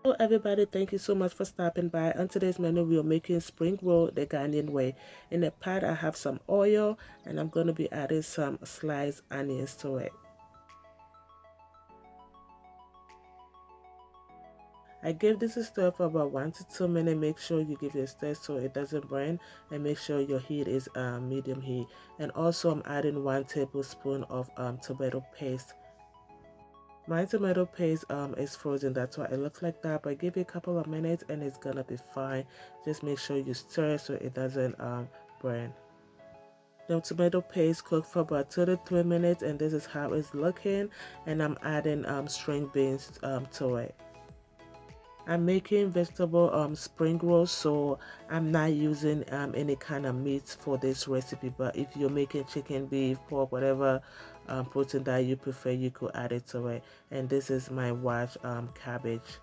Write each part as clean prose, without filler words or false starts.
Hello everybody, thank you so much for stopping by. On today's menu we are making spring roll the Ghanaian way. In the pot I have some oil and I'm going to be adding some sliced onions to it. I give this a stir for about 1 to 2 minutes. Make sure you give it a stir so it doesn't burn, and make sure your heat is medium heat. And also I'm adding 1 tablespoon of tomato paste. My tomato paste is frozen, that's why it looks like that, but give it a couple of minutes and it's gonna be fine. Just make sure you stir so it doesn't burn. The tomato paste cooked for about 2 to 3 minutes and this is how it's looking, and I'm adding string beans to it. I'm making vegetable spring rolls, so I'm not using any kind of meat for this recipe, but if you're making chicken, beef, pork, whatever protein that you prefer, you could add it to it. And this is my washed cabbage.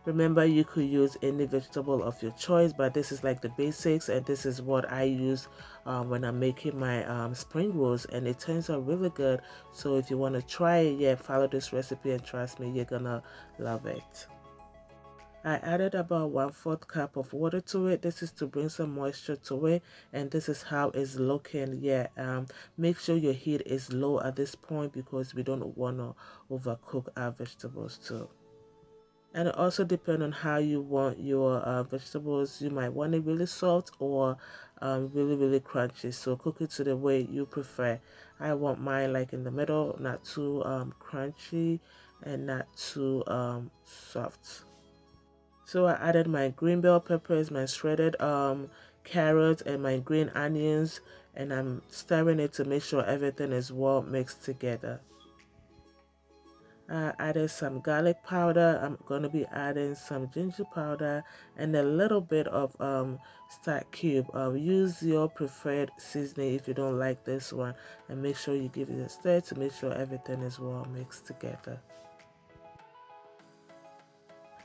Remember, you could use any vegetable of your choice, but this is like the basics, and this is what I use when I'm making my spring rolls, and it turns out really good. So if you want to try it, yeah, follow this recipe and trust me, you're gonna love it. I added about 1/4 cup of water to it. This is to bring some moisture to it, and this is how it's looking. Yeah, make sure your heat is low at this point because we don't want to overcook our vegetables too. And it also depends on how you want your vegetables. You might want it really soft or really crunchy, so cook it to the way you prefer. I want mine like in the middle, not too crunchy and not too soft. So I added my green bell peppers, my shredded carrots, and my green onions, and I'm stirring it to make sure everything is well mixed together. I added some garlic powder. I'm going to be adding some ginger powder and a little bit of starch cube. Use your preferred seasoning if you don't like this one, and make sure you give it a stir to make sure everything is well mixed together.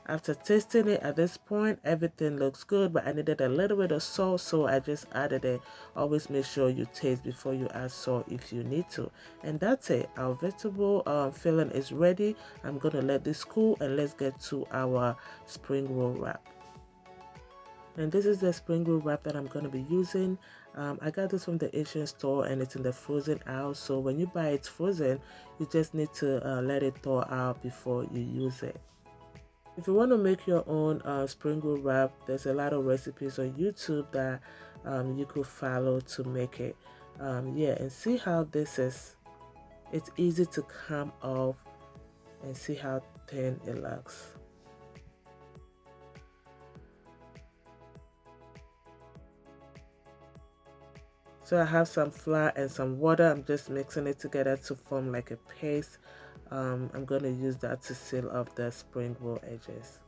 After tasting it at this point, everything looks good, but I needed a little bit of salt, so I just added it. Always make sure you taste before you add salt if you need to. And that's it. Our vegetable filling is ready. I'm going to let this cool and let's get to our spring roll wrap. And this is the spring roll wrap that I'm going to be using. I got this from the Asian store and it's in the frozen aisle. So when you buy it frozen, you just need to let it thaw out before you use it. If you want to make your own spring roll wrap, there's a lot of recipes on YouTube that you could follow to make it. Yeah, and see how this is. It's easy to come off and see how thin it looks. So I have some flour and some water. I'm just mixing it together to form like a paste. I'm going to use that to seal off the spring roll edges.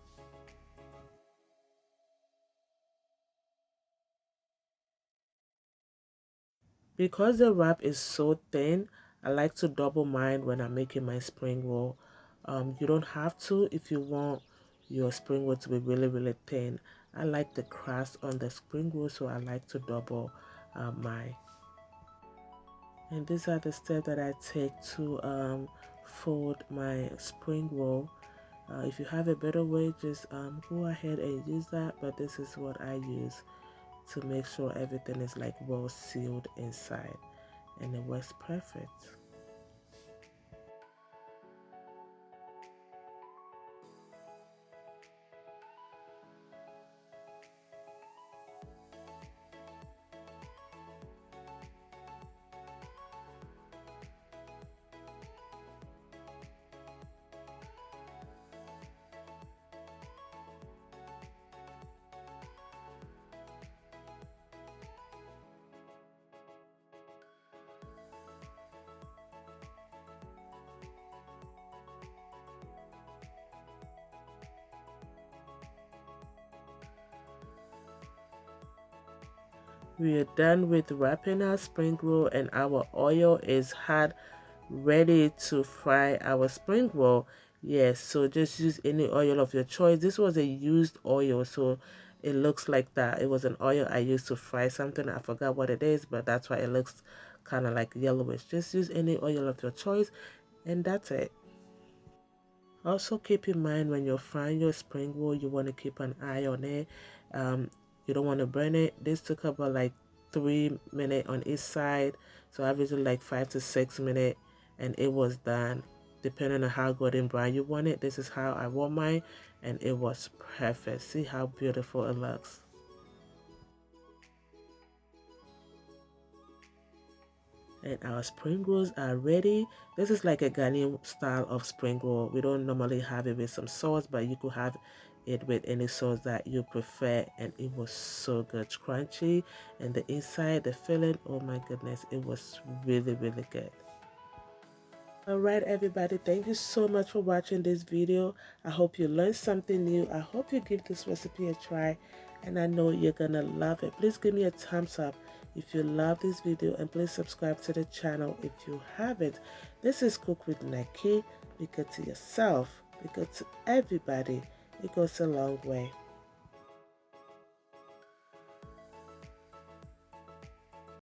Because the wrap is so thin, I like to double mine when I'm making my spring roll. You don't have to if you want your spring roll to be really thin. I like the crust on the spring roll, so I like to double mine. And these are the steps that I take to fold my spring roll. If you have a better way, just go ahead and use that, but this is what I use to make sure everything is like well sealed inside, and it works perfect. We are done with wrapping our spring roll and our oil is hot, ready to fry our spring roll. Yes, so just use any oil of your choice. This was a used oil, so it looks like that. It was an oil I used to fry something. I forgot what it is, but that's why it looks kind of like yellowish. Just use any oil of your choice, and that's it. Also keep in mind when you're frying your spring roll, you want to keep an eye on it. You don't want to burn it. This took about like 3 minutes on each side, so averaging like 5 to 6 minutes, and it was done. Depending on how golden brown you want it, this is how I want mine, and it was perfect. See how beautiful it looks. And our spring rolls are ready. This is like a Ghanaian style of spring roll. We don't normally have it with some sauce, but you could have it with any sauce that you prefer, and it was so good, crunchy, and the inside, the filling, oh my goodness, it was really good. Alright everybody, thank you so much for watching this video. I hope you learned something new. I hope you give this recipe a try, and I know you're gonna love it. Please give me a thumbs up if you love this video, and please subscribe to the channel if you haven't. This is Cook with Nikki. Be good to yourself, be good to everybody. It goes a long way.